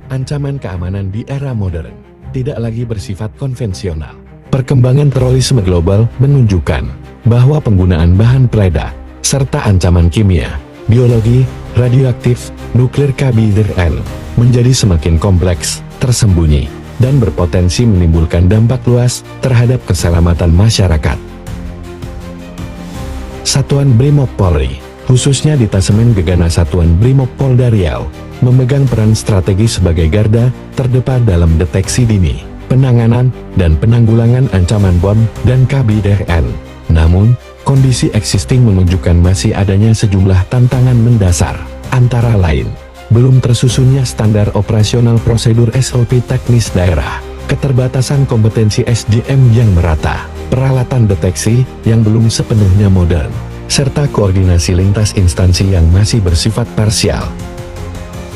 Ancaman keamanan di era modern tidak lagi bersifat konvensional. Perkembangan terorisme global menunjukkan bahwa penggunaan bahan peledak serta ancaman kimia, biologi, radioaktif, nuklir KBRN menjadi semakin kompleks, tersembunyi, dan berpotensi menimbulkan dampak luas terhadap keselamatan masyarakat. Satuan Brimob Polri, khususnya Detasemen Gegana Satuan Brimob Polda Riau, memegang peran strategi sebagai garda terdepan dalam deteksi dini, penanganan, dan penanggulangan ancaman bom dan KBRN. Namun, kondisi existing menunjukkan masih adanya sejumlah tantangan mendasar, antara lain, belum tersusunnya standar operasional prosedur SOP teknis daerah, keterbatasan kompetensi SDM yang merata, peralatan deteksi yang belum sepenuhnya modern, serta koordinasi lintas instansi yang masih bersifat parsial.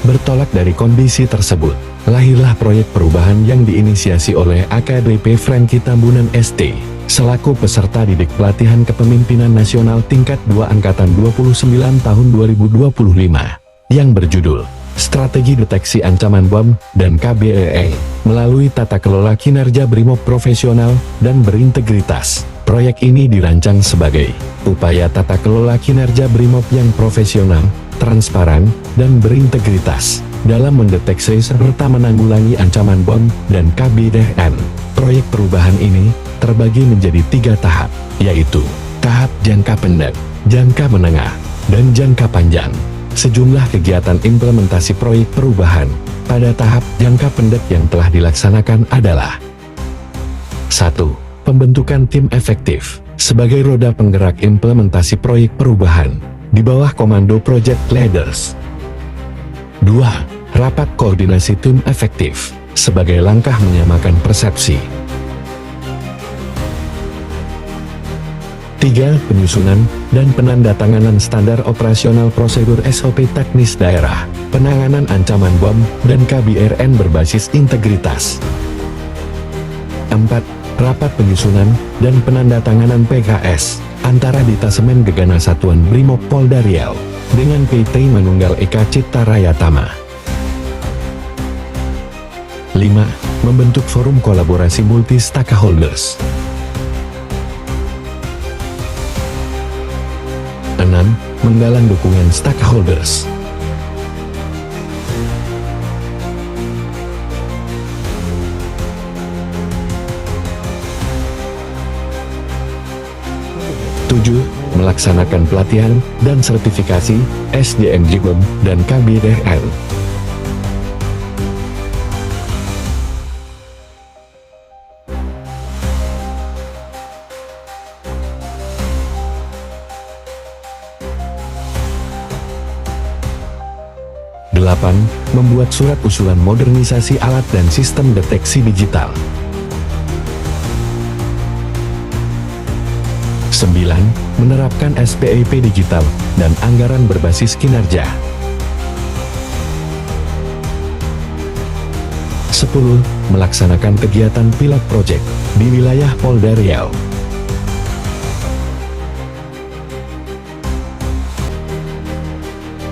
Bertolak dari kondisi tersebut, lahirlah proyek perubahan yang diinisiasi oleh AKBP Franky Tambunan ST, selaku peserta didik pelatihan kepemimpinan nasional tingkat 2 Angkatan 29 tahun 2025, yang berjudul Strategi Deteksi Ancaman Bom dan KBRN, melalui tata kelola kinerja Brimob profesional dan berintegritas. Proyek ini dirancang sebagai upaya tata kelola kinerja Brimob yang profesional, transparan, dan berintegritas dalam mendeteksi serta menanggulangi ancaman bom dan KBRN. Proyek perubahan ini terbagi menjadi 3 tahap, yaitu tahap jangka pendek, jangka menengah, dan jangka panjang. Sejumlah kegiatan implementasi proyek perubahan pada tahap jangka pendek yang telah dilaksanakan adalah: 1. Pembentukan tim efektif sebagai roda penggerak implementasi proyek perubahan di bawah komando project leaders. 2. Rapat koordinasi tim efektif sebagai langkah menyamakan persepsi. 3. Penyusunan dan penandatanganan standar operasional prosedur SOP teknis daerah, penanganan ancaman bom dan KBRN berbasis integritas. 4. Rapat penyusunan dan penandatanganan PKS antara Detasemen Gegana Satuan Brimob Polda Riau dengan PT Manunggal Eka Cipta Raya Tama. 5. Membentuk forum kolaborasi multi stakeholders. 6. Menggalang dukungan stakeholders. 7. Melaksanakan pelatihan dan sertifikasi SDM JIBOM dan KBRN. Delapan, membuat surat usulan modernisasi alat dan sistem deteksi digital. 9. Menerapkan SPIP digital dan anggaran berbasis kinerja. 10. Melaksanakan kegiatan pilot project di wilayah Polda Riau.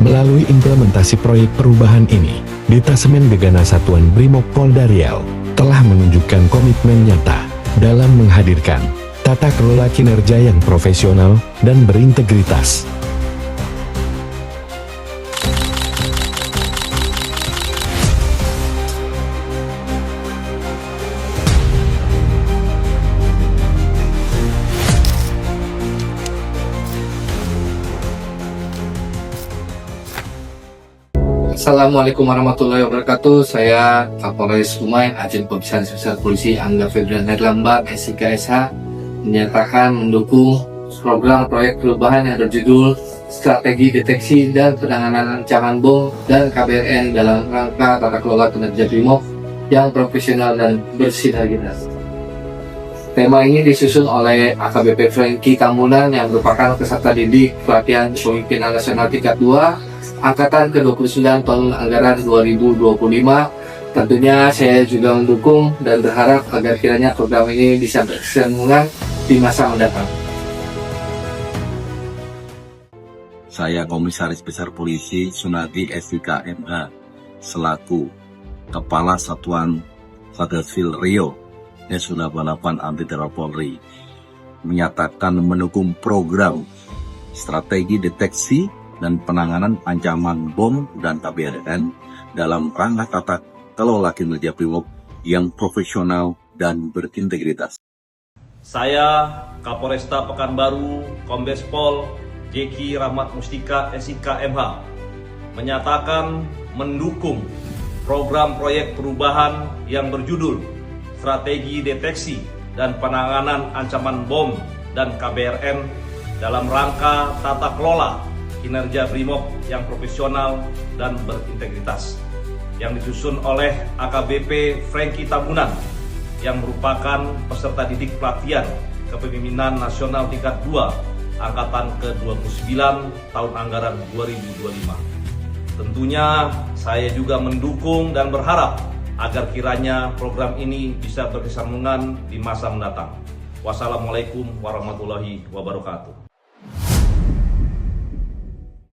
Melalui implementasi proyek perubahan ini, Detasemen Gegana Satuan Brimob Polda Riau telah menunjukkan komitmen nyata dalam menghadirkan tata kelola kinerja yang profesional dan berintegritas. Assalamualaikum warahmatullahi wabarakatuh. Saya Kapolres Dumai, Ajen Komisaris Besar Polisi Angga Febran Herlambang, SIK-SH, menyatakan mendukung program proyek perubahan yang berjudul Strategi Deteksi dan Penanganan Ancaman Bom dan KBRN dalam rangka tata kelola kinerja Brimob yang profesional dan bersinergitas. Tema ini disusun oleh AKBP Franky Tambunan yang merupakan peserta didik pelatihan kepemimpinan nasional tingkat 2 Angkatan ke-29 tahun anggaran 2025. Tentunya saya juga mendukung dan berharap agar kiranya program ini bisa berkesinambungan di masa mendatang. Saya Komisaris Besar Polisi Sunardi SIK MH selaku Kepala Satuan Satreskrim Rio Densus 88 Anti Teror Polri menyatakan mendukung program strategi deteksi dan penanganan ancaman bom dan KBRN dalam rangka tata kelola kinerja Brimob yang profesional dan berintegritas. Saya Kapolresta Pekanbaru Kombes Pol Jeki Rahmat Mustika SIK MH menyatakan mendukung program proyek perubahan yang berjudul Strategi Deteksi dan Penanganan Ancaman Bom dan KBRN dalam rangka tata kelola kinerja Brimob yang profesional dan berintegritas yang disusun oleh AKBP Franky Tambunan yang merupakan peserta didik pelatihan kepemimpinan nasional tingkat 2 angkatan ke-29 tahun anggaran 2025. Tentunya saya juga mendukung dan berharap agar kiranya program ini bisa berkesinambungan di masa mendatang. Wassalamualaikum warahmatullahi wabarakatuh.